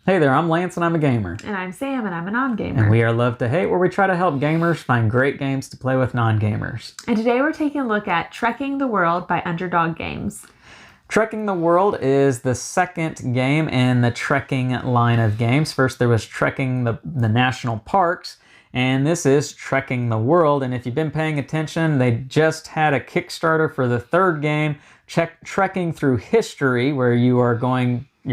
Hey there, I'm Lance and I'm a gamer. And I'm Sam, and I'm a non-gamer. And we are Love to Hate, where we try to help gamers find great games to play with non-gamers. And today we're taking a look at Trekking the World by Underdog Games. Trekking the World is the second game in the trekking line of games. First there was Trekking the National Parks, and this is Trekking the World. And if you've been paying attention, they just had a Kickstarter for the third game, Trekking Through History, where you're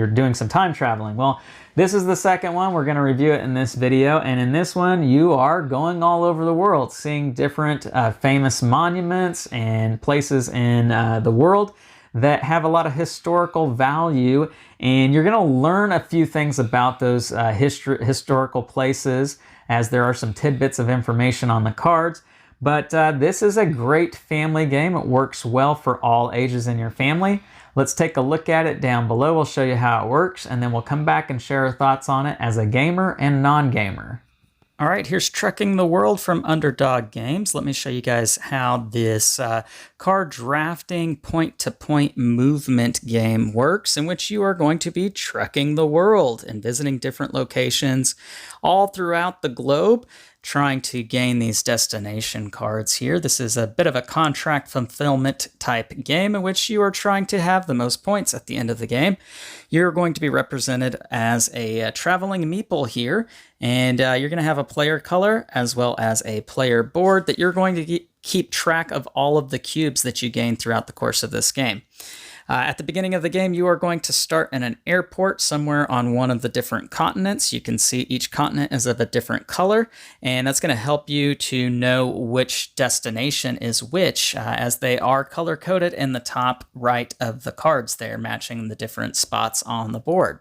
doing some time traveling. Well, this is the second one. We're going to review it in this video, and in this one you are going all over the world, seeing different famous monuments and places in the world that have a lot of historical value, and you're going to learn a few things about those historical places, as there are some tidbits of information on the cards. But this is a great family game. It works well for all ages in your family. Let's take a look at it down below. We'll show you how it works, and then we'll come back and share our thoughts on it as a gamer and non-gamer. All right, here's Trekking the World from Underdog Games. Let me show you guys how this card drafting point-to-point movement game works, in which you are going to be trekking the world and visiting different locations all throughout the globe, trying to gain these destination cards here. This is a bit of a contract fulfillment type game in which you are trying to have the most points at the end of the game. You're going to be represented as a traveling meeple here, and you're going to have a player color as well as a player board that you're going to keep track of all of the cubes that you gain throughout the course of this game. At the beginning of the game, you are going to start in an airport somewhere on one of the different continents. You can see each continent is of a different color, and that's going to help you to know which destination is which, as they are color-coded in the top right of the cards there, matching the different spots on the board.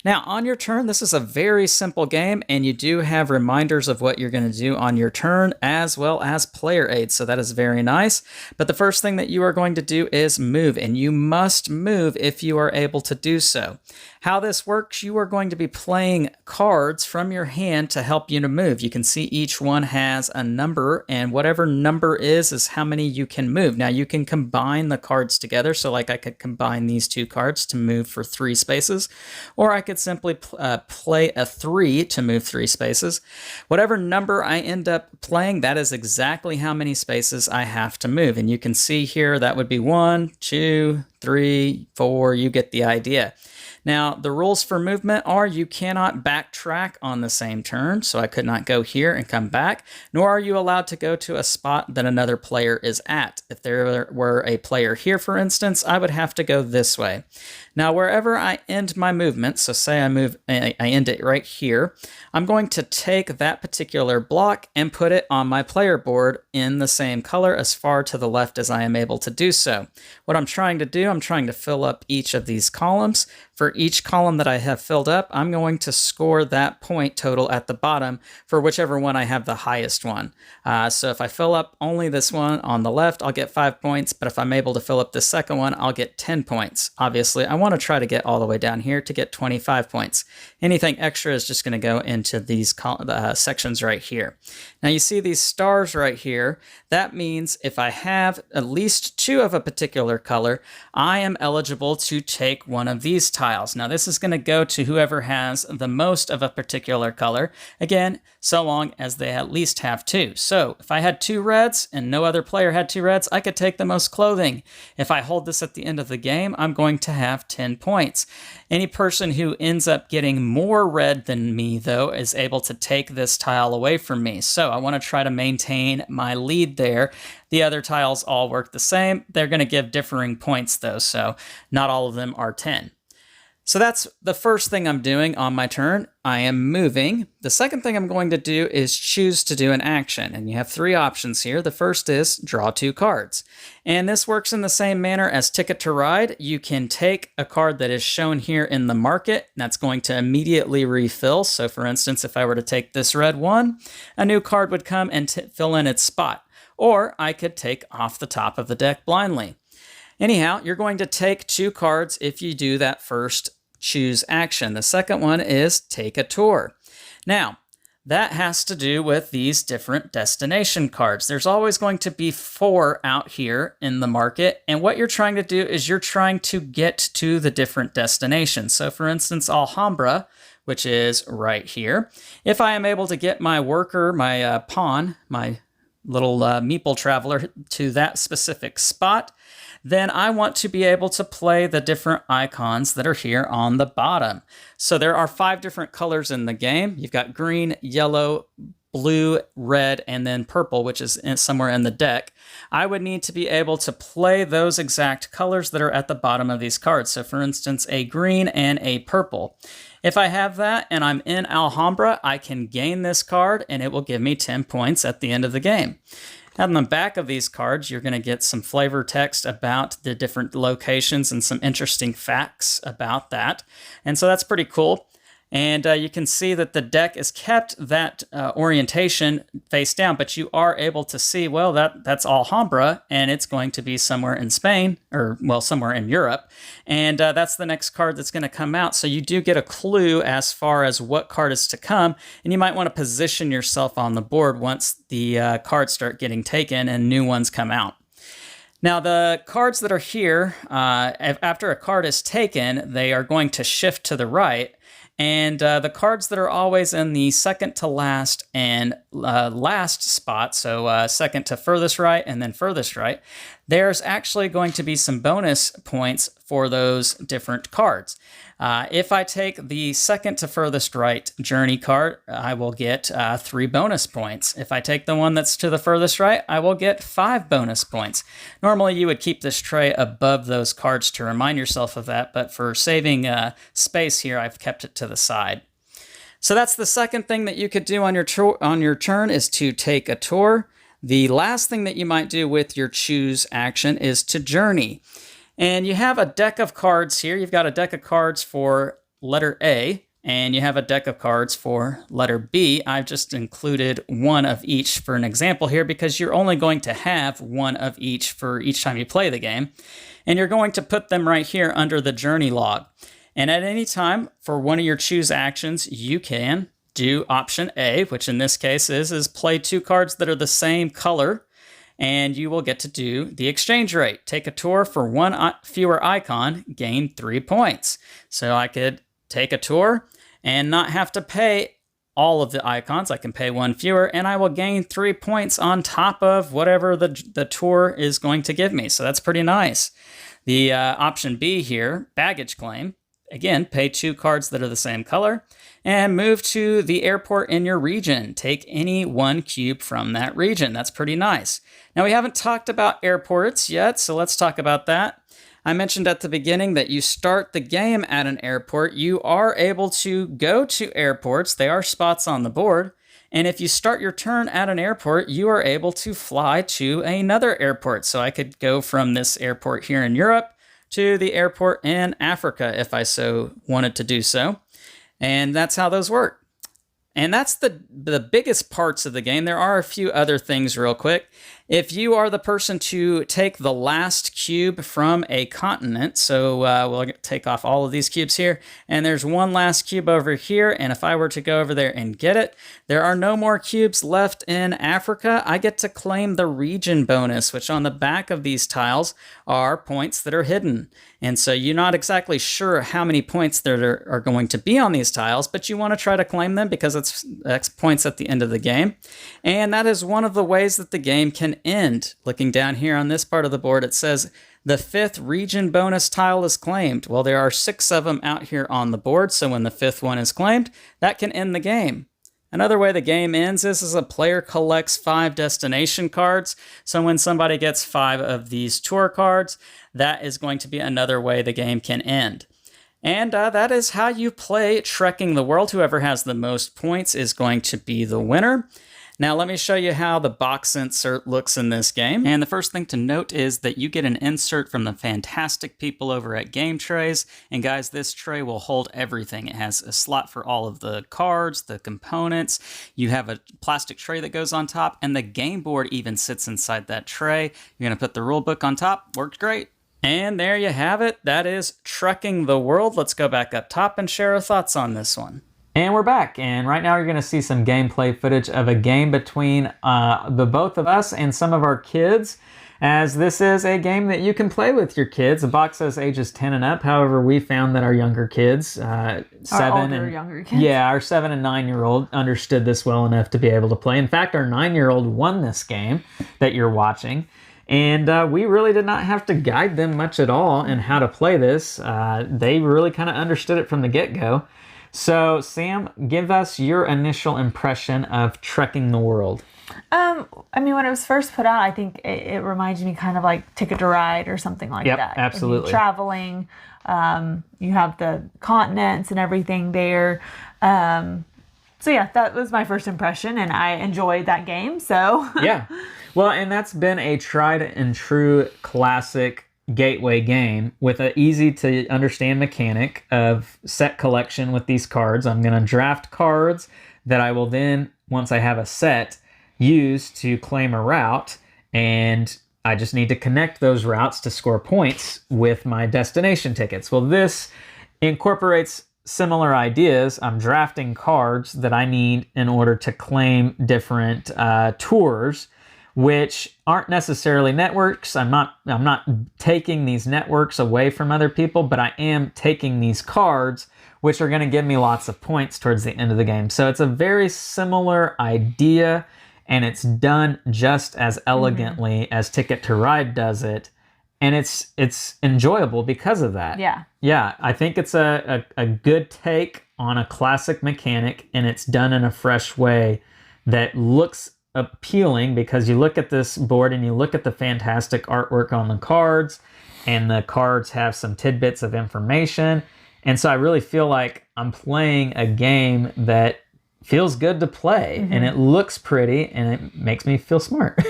Now, on your turn, this is a very simple game, and you do have reminders of what you're going to do on your turn, as well as player aids, so that is very nice. But the first thing that you are going to do is move, and you must move if you are able to do so. How this works, you are going to be playing cards from your hand to help you to move. You can see each one has a number, and whatever number is how many you can move. Now, you can combine the cards together, so like I could combine these two cards to move for 3 spaces, or I could simply play a 3 to move 3 spaces. Whatever number I end up playing, that is exactly how many spaces I have to move. And you can see here that would be 1, 2, 3, 4. You get the idea. Now, the rules for movement are you cannot backtrack on the same turn, so I could not go here and come back, nor are you allowed to go to a spot that another player is at. If there were a player here, for instance, I would have to go this way. Now, wherever I end my movement, so say I end it right here, I'm going to take that particular block and put it on my player board in the same color as far to the left as I am able to do so. What I'm trying to do, I'm trying to fill up each of these columns. For each column that I have filled up, I'm going to score that point total at the bottom for whichever one I have the highest one. So if I fill up only this one on the left, I'll get 5 points, but if I'm able to fill up the second one, I'll get 10 points. Obviously, I want to try to get all the way down here to get 25 points. Anything extra is just going to go into these sections right here. Now you see these stars right here. That means if I have at least 2 of a particular color, I am eligible to take one of these tiles. Now this is going to go to whoever has the most of a particular color. Again, so long as they at least have 2. So if I had 2 reds and no other player had 2 reds, I could take the most clothing. If I hold this at the end of the game, I'm going to have 10 points. Any person who ends up getting more red than me, though, is able to take this tile away from me. So I want to try to maintain my lead there. The other tiles all work the same. They're going to give differing points, though, so not all of them are 10. So that's the first thing I'm doing on my turn. I am moving. The second thing I'm going to do is choose to do an action. And you have 3 options here. The first is draw 2 cards. And this works in the same manner as Ticket to Ride. You can take a card that is shown here in the market. That's going to immediately refill. So for instance, if I were to take this red one, a new card would come and fill in its spot. Or I could take off the top of the deck blindly. Anyhow, you're going to take 2 cards if you do that first choose action. The second one is take a tour. Now, That has to do with these different destination cards. There's always going to be 4 out here in the market, and what you're trying to do is you're trying to get to the different destinations. So for instance, Alhambra, which is right here, if I am able to get my worker, my pawn, my little meeple traveler to that specific spot, then I want to be able to play the different icons that are here on the bottom. So there are 5 different colors in the game. You've got green, yellow, blue, red, and then purple, which is somewhere in the deck. I would need to be able to play those exact colors that are at the bottom of these cards. So for instance, a green and a purple. If I have that and I'm in Alhambra, I can gain this card and it will give me 10 points at the end of the game. On the back of these cards, you're going to get some flavor text about the different locations and some interesting facts about that. And so that's pretty cool. And you can see that the deck is kept that orientation face down, but you are able to see, well, that's Alhambra, and it's going to be somewhere in Spain, or, well, somewhere in Europe. And that's the next card that's going to come out. So you do get a clue as far as what card is to come, and you might want to position yourself on the board once the cards start getting taken and new ones come out. Now, the cards that are here, after a card is taken, they are going to shift to the right. And the cards that are always in the second to last and last spot, so second to furthest right and then furthest right, there's actually going to be some bonus points for those different cards. If I take the second to furthest right journey card, I will get 3 bonus points. If I take the one that's to the furthest right, I will get 5 bonus points. Normally, you would keep this tray above those cards to remind yourself of that, but for saving space here, I've kept it to the side. So that's the second thing that you could do on your turn is to take a tour. The last thing that you might do with your choose action is to journey. And you have a deck of cards here. You've got a deck of cards for letter A, and you have a deck of cards for letter B. I've just included one of each for an example here because you're only going to have one of each for each time you play the game. And you're going to put them right here under the journey log. And at any time, for one of your choose actions, you can do option A, which in this case is play 2 cards that are the same color, and you will get to do the exchange rate. Take a tour for 1 fewer icon, gain 3 points. So I could take a tour and not have to pay all of the icons. I can pay 1 fewer, and I will gain 3 points on top of whatever the tour is going to give me. So that's pretty nice. The option B here, baggage claim. Again, pay 2 cards that are the same color and move to the airport in your region. Take any 1 cube from that region. That's pretty nice. Now, we haven't talked about airports yet, so let's talk about that. I mentioned at the beginning that you start the game at an airport. You are able to go to airports. They are spots on the board. And if you start your turn at an airport, you are able to fly to another airport. So I could go from this airport here in Europe to the airport in Africa if I so wanted to do so. And that's how those work. And that's the biggest parts of the game. There are a few other things real quick. If you are the person to take the last cube from a continent, so we'll take off all of these cubes here, and there's 1 last cube over here, and if I were to go over there and get it, there are no more cubes left in Africa. I get to claim the region bonus, which on the back of these tiles are points that are hidden. And so you're not exactly sure how many points there are going to be on these tiles, but you want to try to claim them because it's points at the end of the game. And that is one of the ways that the game can end. Looking down here on this part of the board, it says the 5th region bonus tile is claimed. Well, there are 6 of them out here on the board, so when the 5th one is claimed, that can end the game. Another way the game ends is a player collects 5 destination cards. So when somebody gets 5 of these tour cards, that is going to be another way the game can end. And that is how you play Trekking the World. Whoever has the most points is going to be the winner. Now let me show you how the box insert looks in this game. And the first thing to note is that you get an insert from the fantastic people over at Game Trays. And guys, this tray will hold everything. It has a slot for all of the cards, the components. You have a plastic tray that goes on top, and the game board even sits inside that tray. You're gonna put the rule book on top. Worked great. And there you have it. That is Trekking the World. Let's go back up top and share our thoughts on this one. And we're back, and right now you're going to see some gameplay footage of a game between the both of us and some of our kids, as this is a game that you can play with your kids. The box says ages 10 and up. However, we found that our younger kids, Younger kids. Yeah, our 7 and 9-year-old understood this well enough to be able to play. In fact, our 9-year-old won this game that you're watching. And we really did not have to guide them much at all in how to play this. They really kind of understood it from the get-go. So, Sam, give us your initial impression of Trekking the World. I mean, when it was first put out, I think it reminds me kind of like Ticket to Ride or something like that. Yep, absolutely. You're traveling, you have the continents and everything there. So yeah, that was my first impression, and I enjoyed that game, so. Yeah. Well, and that's been a tried and true classic gateway game with an easy to understand mechanic of set collection with these cards. I'm going to draft cards that I will then, once I have a set, use to claim a route, and I just need to connect those routes to score points with my destination tickets. Well, this incorporates similar ideas. I'm drafting cards that I need in order to claim different tours, which aren't necessarily networks. I'm not taking these networks away from other people, but I am taking these cards, which are going to give me lots of points towards the end of the game. So it's a very similar idea, and it's done just as elegantly as Ticket to Ride does it. And it's enjoyable because of that. Yeah. Yeah, I think it's a good take on a classic mechanic, and it's done in a fresh way that looks appealing, because you look at this board and you look at the fantastic artwork on the cards, and the cards have some tidbits of information. And so I really feel like I'm playing a game that feels good to play, and it looks pretty, and it makes me feel smart.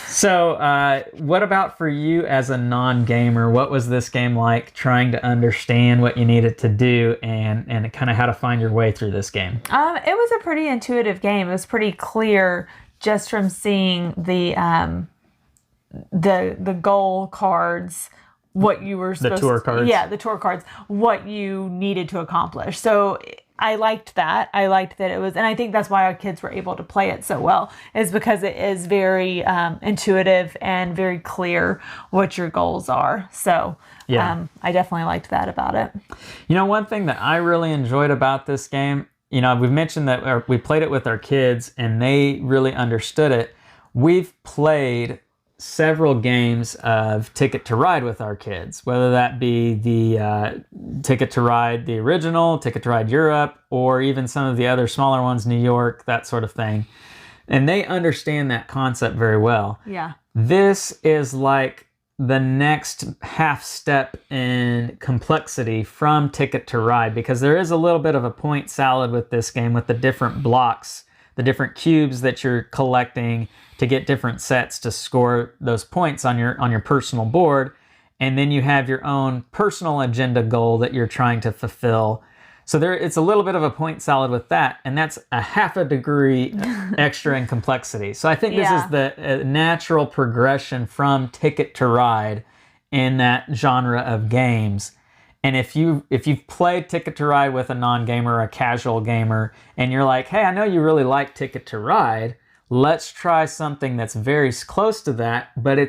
So what about for you as a non-gamer? What was this game like, trying to understand what you needed to do and kind of how to find your way through this game? It was a pretty intuitive game. It was pretty clear just from seeing the goal cards, what you were supposed to... The tour cards. Yeah, the tour cards, what you needed to accomplish. So I liked that. I liked that it was, and I think that's why our kids were able to play it so well, is because it is very intuitive and very clear what your goals are. So Yeah. I definitely liked that about it. You know, one thing that I really enjoyed about this game, you know, we've mentioned that we played it with our kids and they really understood it. We've played several games of Ticket to Ride with our kids, whether that be the Ticket to Ride, the original, Ticket to Ride Europe, or even some of the other smaller ones, New York, that sort of thing. And they understand that concept very well. Yeah. This is like the next half step in complexity from Ticket to Ride, because there is a little bit of a point salad with this game, with the different blocks, the different cubes that you're collecting to get different sets to score those points on your personal board. And then you have your own personal agenda goal that you're trying to fulfill. So it's a little bit of a point salad with that, and that's a half a degree extra in complexity. So I think this is the natural progression from Ticket to Ride in that genre of games. And if you've played Ticket to Ride with a non-gamer or a casual gamer, and you're like, hey, I know you really like Ticket to Ride, let's try something that's very close to that, but it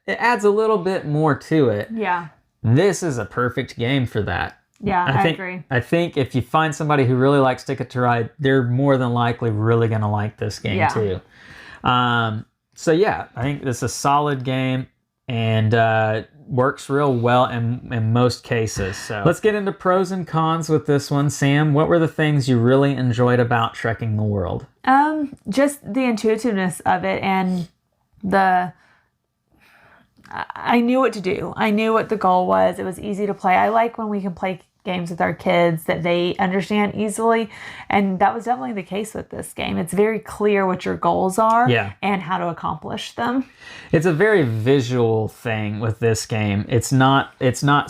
adds a little bit more to it. Yeah. This is a perfect game for that. Yeah, I agree. I think if you find somebody who really likes Ticket to Ride, they're more than likely really going to like this game too. So yeah, I think this is a solid game and works real well in most cases. So let's get into pros and cons with this one. Sam, what were the things you really enjoyed about Trekking the World? Just the intuitiveness of it, and I knew what to do. I knew what the goal was. It was easy to play. I like when we can play games with our kids that they understand easily, and that was definitely the case with this game. It's very clear what your goals are and how to accomplish them. It's a very visual thing with this game. It's not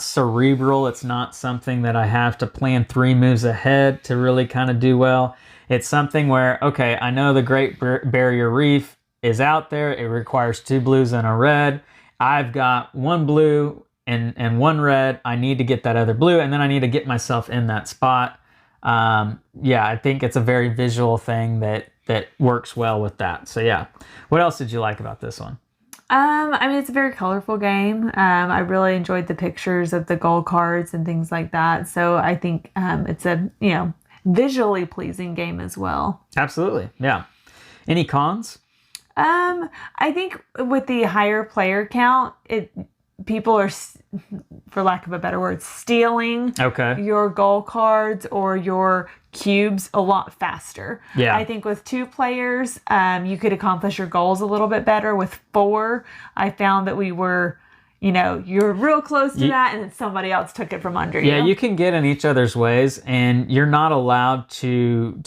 cerebral. It's not something that I have to plan 3 moves ahead to really kind of do well. It's something where, okay, I know the Great Barrier Reef is out there. It requires 2 blues and a red. I've got 1 blue and one red, I need to get that other blue, and then I need to get myself in that spot. Yeah, I think it's a very visual thing that works well with that. So yeah, what else did you like about this one? I mean, it's a very colorful game. I really enjoyed the pictures of the gold cards and things like that. So I think it's a, visually pleasing game as well. Absolutely. Yeah. Any cons? I think with the higher player count, people are, for lack of a better word, stealing your gold cards or your cubes a lot faster. Yeah. I think with 2 players, you could accomplish your goals a little bit better. With 4, I found that we were, you're real close to that, and then somebody else took it from under you. Yeah, you can get in each other's ways, and you're not allowed to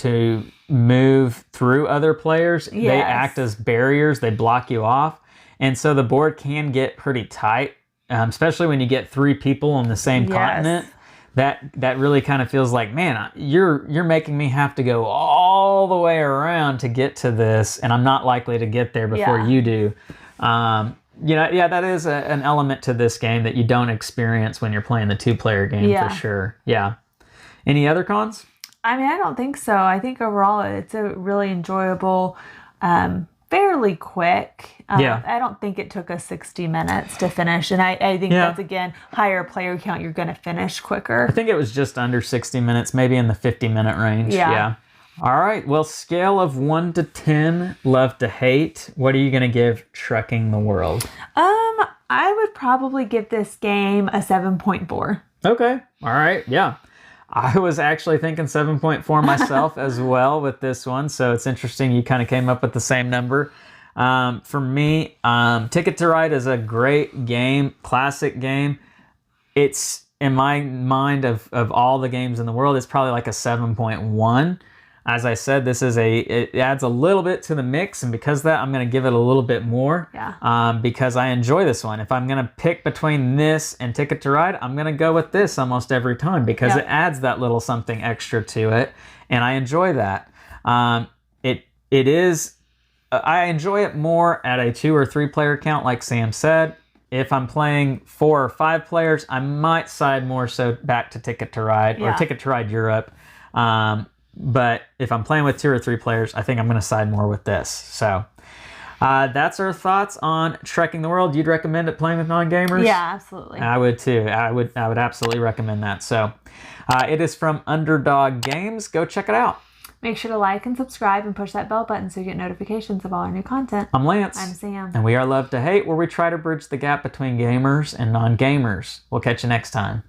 move through other players. Yes. They act as barriers. They block you off. And so the board can get pretty tight, especially when you get 3 people on the same continent. That really kind of feels like, man, you're making me have to go all the way around to get to this, and I'm not likely to get there before you do. That is an element to this game that you don't experience when you're playing the 2-player game for sure. Yeah. Any other cons? I mean, I don't think so. I think overall it's a really enjoyable, fairly quick. I don't think it took us 60 minutes to finish. And I think that's, again, higher player count, you're going to finish quicker. I think it was just under 60 minutes, maybe in the 50-minute range. Yeah. All right. Well, scale of 1 to 10, love to hate. What are you going to give Trekking the World? I would probably give this game a 7.4. Okay. All right. Yeah. I was actually thinking 7.4 myself as well with this one. So it's interesting you kind of came up with the same number. For me, Ticket to Ride is a great game, classic game. It's, in my mind, of all the games in the world, it's probably like a 7.1. As I said, it adds a little bit to the mix, and because of that, I'm going to give it a little bit more. Yeah. Because I enjoy this one. If I'm going to pick between this and Ticket to Ride, I'm going to go with this almost every time because it adds that little something extra to it, and I enjoy that. It is. I enjoy it more at a 2 or 3 player count, like Sam said. If I'm playing 4 or 5 players, I might side more so back to Ticket to Ride or Ticket to Ride Europe. But if I'm playing with 2 or 3 players, I think I'm going to side more with this. So that's our thoughts on Trekking the World. You'd recommend it playing with non-gamers? Yeah, absolutely. I would too. I would absolutely recommend that. So it is from Underdog Games. Go check it out. Make sure to like and subscribe and push that bell button so you get notifications of all our new content. I'm Lance. I'm Sam. And we are Love to Hate, where we try to bridge the gap between gamers and non-gamers. We'll catch you next time.